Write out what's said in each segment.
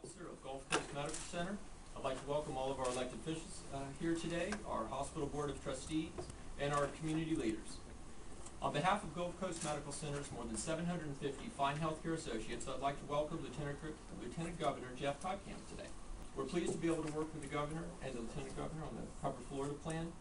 Officer of Gulf Coast Medical Center. I'd like to welcome all of our elected officials here today, our Hospital Board of Trustees, and our community leaders. On behalf of Gulf Coast Medical Center's more than 750 fine healthcare associates, I'd like to welcome Lieutenant Governor Jeff Kottkamp today. We're pleased to be able to work with the Governor and the Lieutenant Governor on the Cover Florida plan.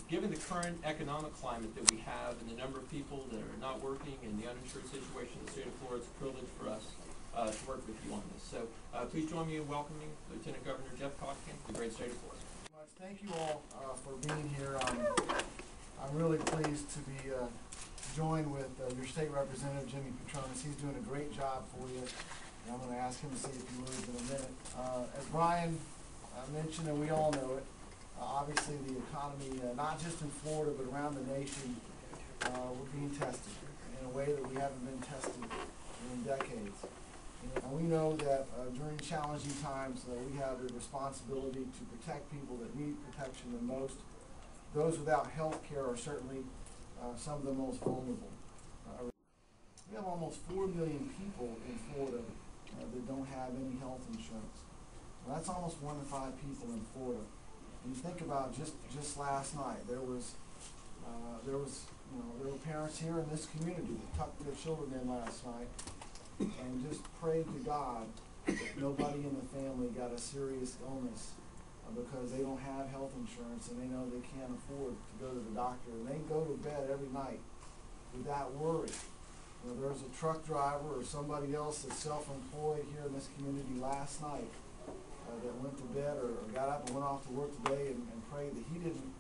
Given the current economic climate that we have and the number of people that are not working and the uninsured situation in the state of Florida, it's a privilege for us to work with you on this. So please join me in welcoming Lieutenant Governor Jeff Kottkamp to the great state of Florida. Thank you all for being here. I'm really pleased to be joined with your state representative, Jimmy Petronis. He's doing a great job for you. And I'm going to ask him to see if he moves in a minute. As Brian mentioned, and we all know it, obviously the economy, not just in Florida, but around the nation, we're being tested in a way that we haven't been tested in decades. And we know that during challenging times, we have the responsibility to protect people that need protection the most. Those without health care are certainly some of the most vulnerable. We have almost 4 million people in Florida that don't have any health insurance. Well, that's almost 1 in 5 people in Florida. And you think about just last night, there were parents here in this community that tucked their children in last night and just prayed to God that nobody in the family got a serious illness because they don't have health insurance and they know they can't afford to go to the doctor. And they go to bed every night with that worry. There's a truck driver or somebody else that's self-employed here in this community last night that went to bed or got up and went off to work today and prayed that he didn't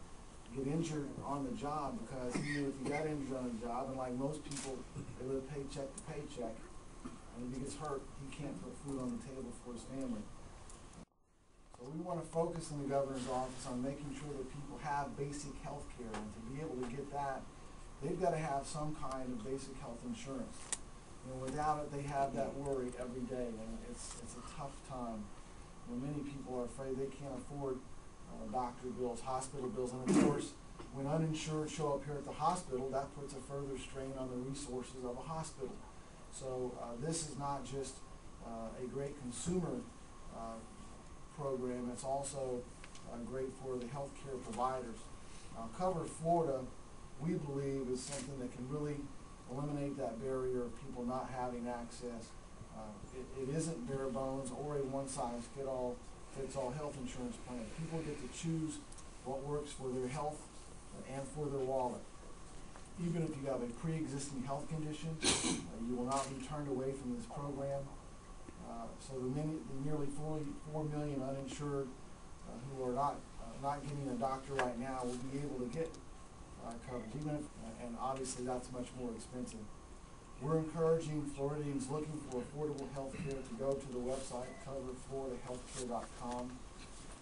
get injured on the job, because he knew if he got injured on the job, and like most people, they live paycheck to paycheck, and if he gets hurt, he can't put food on the table for his family. So we want to focus in the governor's office on making sure that people have basic health care, and to be able to get that, they've got to have some kind of basic health insurance. Without it, they have that worry every day, and it's a tough time. Many people are afraid they can't afford doctor bills, hospital bills, and of course, when uninsured show up here at the hospital, that puts a further strain on the resources of a hospital. So this is not just a great consumer program, it's also great for the healthcare providers. Cover Florida, we believe, is something that can really eliminate that barrier of people not having access. It isn't bare bones or a one-size-fits-all health insurance plan. People get to choose what works for their health and for their wallet. Even if you have a pre-existing health condition, you will not be turned away from this program. So the nearly 4 million uninsured who are not getting a doctor right now will be able to get coverage, and obviously that's much more expensive. We're encouraging Floridians looking for affordable health care to go to the website, coverfloridahealthcare.com.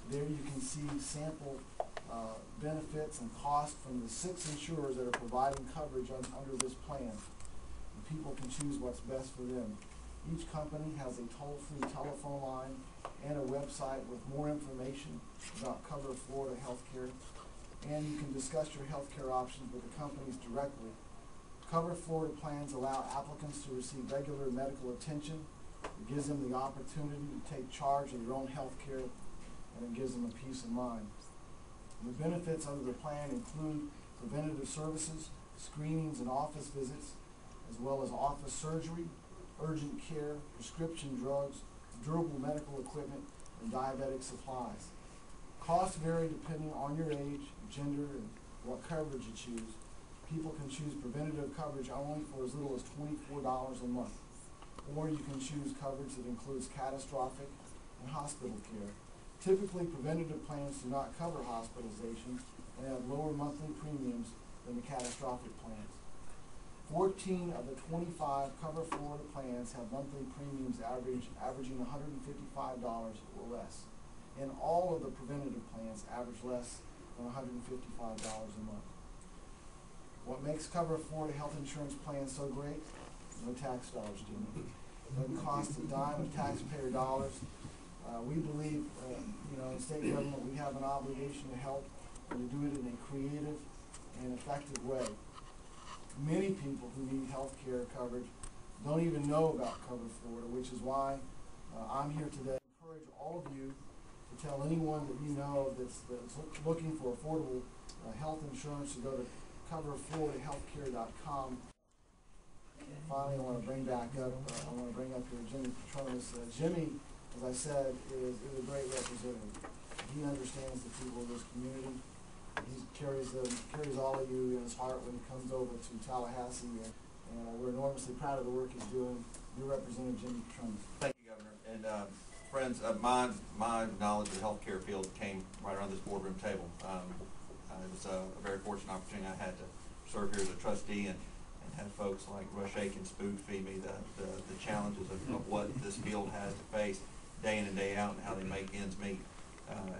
There you can see sample benefits and costs from the 6 insurers that are providing coverage under this plan. And people can choose what's best for them. Each company has a toll-free telephone line and a website with more information about Cover Florida Healthcare. And you can discuss your healthcare options with the companies directly. Cover Florida plans allow applicants to receive regular medical attention. It gives them the opportunity to take charge of their own health care, and it gives them a peace of mind. The benefits under the plan include preventative services, screenings and office visits, as well as office surgery, urgent care, prescription drugs, durable medical equipment, and diabetic supplies. Costs vary depending on your age, gender, and what coverage you choose. People can choose preventative coverage only for as little as $24 a month. Or you can choose coverage that includes catastrophic and hospital care. Typically, preventative plans do not cover hospitalization and have lower monthly premiums than the catastrophic plans. 14 of the 25 Cover Florida plans have monthly premiums averaging $155 or less. And all of the preventative plans average less than $155 a month. What makes Cover Florida health insurance plans so great? No tax dollars, Jimmy. It doesn't cost a dime of taxpayer dollars. We believe, in state government, we have an obligation to help and to do it in a creative and effective way. Many people who need health care coverage don't even know about Cover Florida, which is why I'm here today to encourage all of you to tell anyone that you know that's looking for affordable health insurance to go to coverfloridahealthcare.com. Finally, I want to bring up here Jimmy Petronis. Jimmy, as I said, is a great representative. He understands the people of this community. He carries all of you in his heart when he comes over to Tallahassee, and we're enormously proud of the work he's doing. Your representative, Jimmy Petronis. Thank you, Governor. And friends, my knowledge of the healthcare field came right around this boardroom table. It was a very fortunate opportunity I had to serve here as a trustee and have folks like Rush Aiken spoon feed me the challenges of what this field has to face day in and day out and how they make ends meet.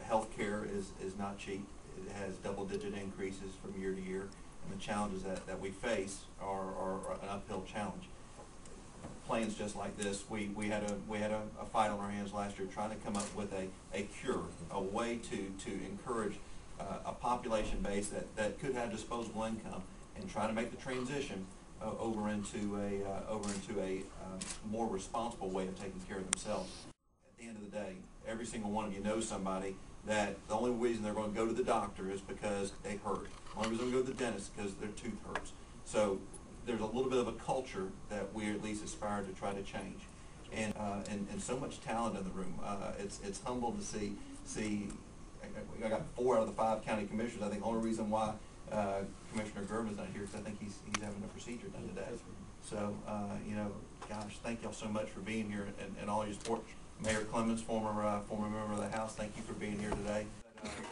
Healthcare is not cheap. It has double-digit increases from year to year, and the challenges that we face are an uphill challenge. Plans just like this, we had a fight on our hands last year trying to come up with a cure, a way to encourage a population base that could have disposable income and try to make the transition over into a more responsible way of taking care of themselves. At the end of the day, every single one of you knows somebody that the only reason they're going to go to the doctor is because they hurt. The only reason they go to the dentist is because their tooth hurts. So there's a little bit of a culture that we at least aspire to try to change. And so much talent in the room. It's humble to see. I got 4 out of the 5 county commissioners. I think the only reason why Commissioner Gervin's not here is I think he's having a procedure done today. So gosh, thank y'all so much for being here and all your support. Mayor Clemens, former member of the House, thank you for being here today.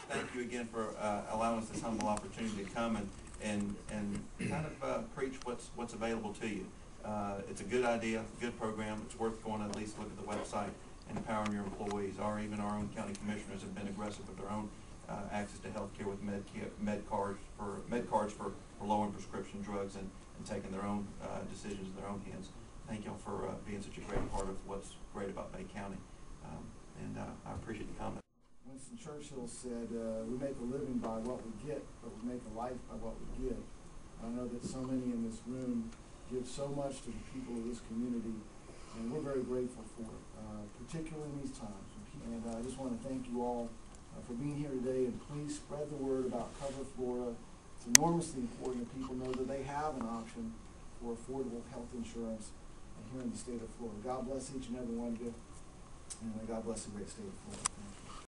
Thank you again for allowing us this humble opportunity to come and kind of preach what's available to you. It's a good idea, good program. It's worth going to at least look at the website and empowering your employees, or even our own county commissioners have been aggressive with their own access to health care with med cards for lowering prescription drugs and taking their own decisions in their own hands. Thank y'all for being such a great part of what's great about Bay County, and I appreciate the comment. Winston Churchill said, we make a living by what we get, but we make a life by what we give. I know that so many in this room give so much to the people of this community, and we're very grateful for it, particularly in these times. And I just want to thank you all for being here today, and please spread the word about Cover Florida. It's enormously important that people know that they have an option for affordable health insurance here in the state of Florida. God bless each and every one of you, and God bless the great state of Florida. Thank you.